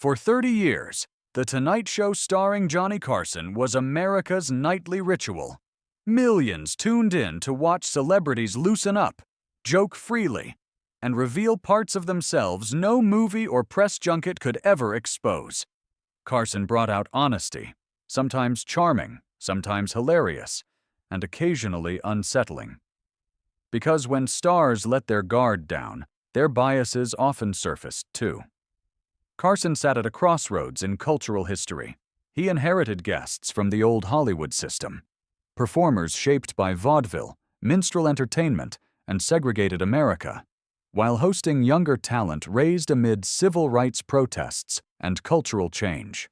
For 30 years, The Tonight Show starring Johnny Carson was America's nightly ritual. Millions tuned in to watch celebrities loosen up, joke freely, and reveal parts of themselves no movie or press junket could ever expose. Carson brought out honesty, sometimes charming, sometimes hilarious, and occasionally unsettling. Because when stars let their guard down, their biases often surfaced too. Carson sat at a crossroads in cultural history. He inherited guests from the old Hollywood system, performers shaped by vaudeville, minstrel entertainment, and segregated America, while hosting younger talent raised amid civil rights protests and cultural change.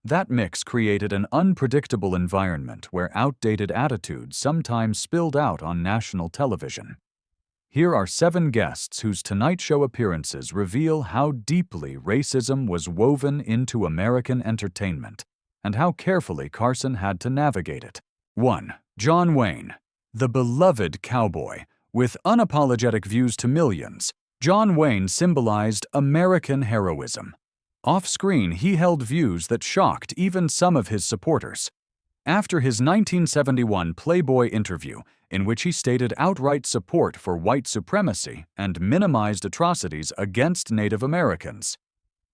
That mix created an unpredictable environment where outdated attitudes sometimes spilled out on national television. Here are 7 guests whose Tonight Show appearances reveal how deeply racism was woven into American entertainment and how carefully Carson had to navigate it. 1. John Wayne. The beloved cowboy. With unapologetic views to millions, John Wayne symbolized American heroism. Off-screen, he held views that shocked even some of his supporters. After his 1971 Playboy interview, in which he stated outright support for white supremacy and minimized atrocities against Native Americans,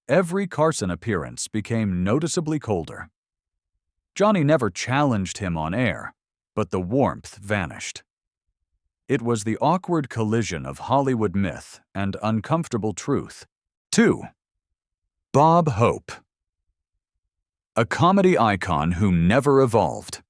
every Carson appearance became noticeably colder. Johnny never challenged him on air, but the warmth vanished. It was the awkward collision of Hollywood myth and uncomfortable truth. 2. Bob Hope. A comedy icon who never evolved.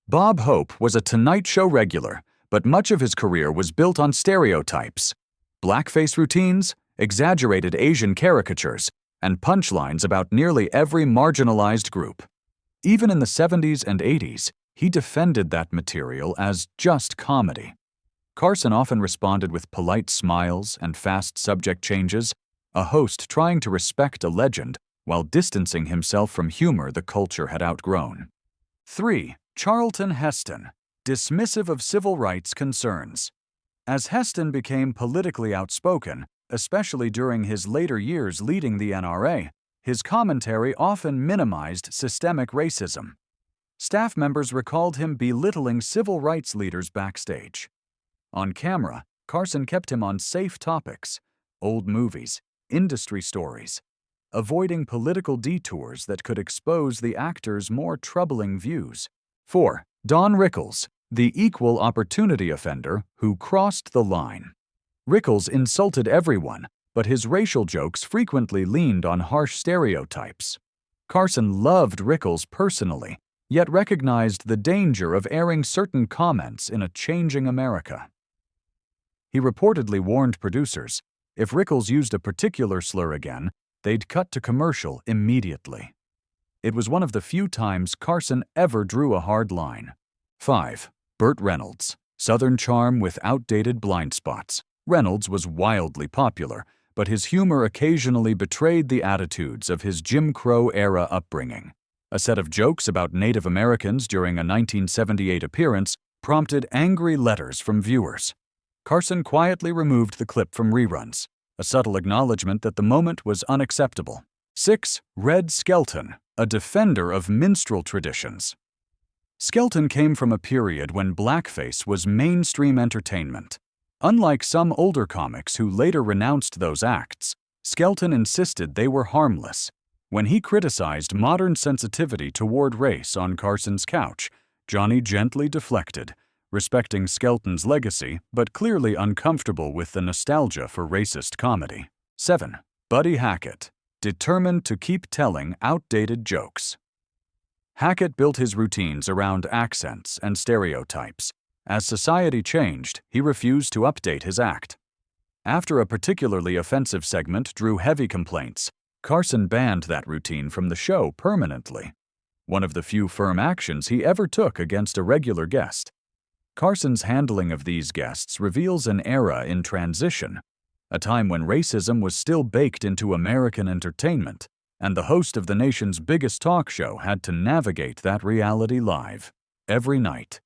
Bob Hope was a Tonight Show regular, but much of his career was built on stereotypes, blackface routines, exaggerated Asian caricatures, and punchlines about nearly every marginalized group. Even in the 70s and 80s, he defended that material as just comedy. Carson often responded with polite smiles and fast subject changes, a host trying to respect a legend while distancing himself from humor the culture had outgrown. 3. Charlton Heston, dismissive of civil rights concerns. As Heston became politically outspoken, especially during his later years leading the NRA, his commentary often minimized systemic racism. Staff members recalled him belittling civil rights leaders backstage. On camera, Carson kept him on safe topics, old movies, industry stories, avoiding political detours that could expose the actor's more troubling views. 4. Don Rickles, the equal opportunity offender who crossed the line. Rickles insulted everyone, but his racial jokes frequently leaned on harsh stereotypes. Carson loved Rickles personally, yet recognized the danger of airing certain comments in a changing America. He reportedly warned producers, if Rickles used a particular slur again, they'd cut to commercial immediately. It was one of the few times Carson ever drew a hard line. 5. Burt Reynolds, Southern charm with outdated blind spots. Reynolds was wildly popular, but his humor occasionally betrayed the attitudes of his Jim Crow-era upbringing. A set of jokes about Native Americans during a 1978 appearance prompted angry letters from viewers. Carson quietly removed the clip from reruns, a subtle acknowledgement that the moment was unacceptable. 6. Red Skelton, a defender of minstrel traditions. Skelton came from a period when blackface was mainstream entertainment. Unlike some older comics who later renounced those acts, Skelton insisted they were harmless. When he criticized modern sensitivity toward race on Carson's couch, Johnny gently deflected, respecting Skelton's legacy but clearly uncomfortable with the nostalgia for racist comedy. 7. Buddy Hackett, determined to keep telling outdated jokes. Hackett built his routines around accents and stereotypes. As society changed, he refused to update his act. After a particularly offensive segment drew heavy complaints, Carson banned that routine from the show permanently, one of the few firm actions he ever took against a regular guest. Carson's handling of these guests reveals an era in transition, a time when racism was still baked into American entertainment, and the host of the nation's biggest talk show had to navigate that reality live, every night.